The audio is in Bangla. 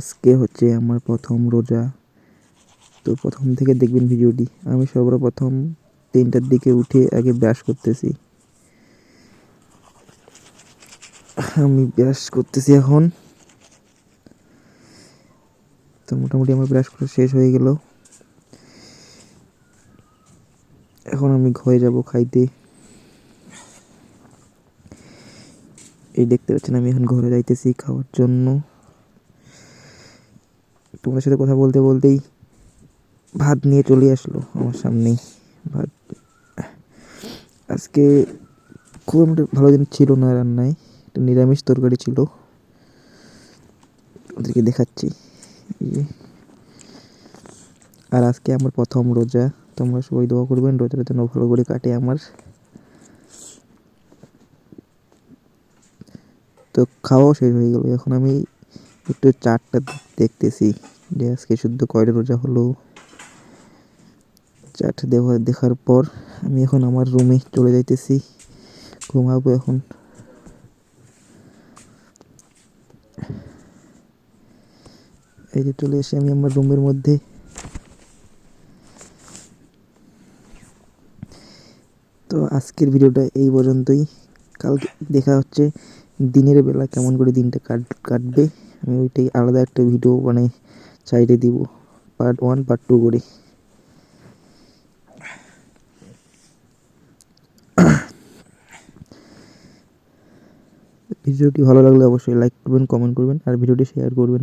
আজকে হচ্ছে আমার প্রথম রোজা। তো প্রথম থেকে দেখবেন ভিডিওটি। আমি সর্বপ্রথম 3টার দিকে উঠে আগে ব্রাশ করতেছি। এখন। তো মোটামুটি আমার ব্রাশ করা শেষ হয়ে গেল। এখন আমি ঘরে যাব খাইতে। এই দেখতে পাচ্ছেন আমি এখন ঘরে যাইতেছি খাওয়ার জন্য। তোমার সাথে কথা বলতে বলতেই ভাত নিয়ে চলে আসলো আমার সামনেই। ভাত আজকে খুব একটা ভালো দিন ছিল না রান্নায়, একটা নিরামিষ তরকারি ছিল। ওদেরকে দেখাচ্ছি। এই যে। আর আজকে আমার প্রথম রোজা। তোমরা সবাই দোয়া করবেন রোজাটা যেন ভালো করে কাটে আমার। তো খাওয়াও শেষ হয়ে গেল। এখন আমি একটু চার্টটা দেখতেছি যে আজকে শুদ্ধ কয়টা রোজা হলো। চার্ট দেখার পর আমি এখন আমার রুমে চলে যাইতেছি, ঘুমাবো এখন। এই যে চলে এসে আমি আমার রুমের মধ্যে। তো আজকের ভিডিওটা এই পর্যন্তই। কালকে দেখা হচ্ছে দিনের বেলা কেমন করে দিনটা কাটবে। আমি ওইটাই আলাদা একটা ভিডিও মানে সাইডে দিব, পার্ট 1 পার্ট 2 করে। ভিডিওটি ভালো লাগলে অবশ্যই লাইক করবেন, কমেন্ট করবেন আর ভিডিওটি শেয়ার করবেন।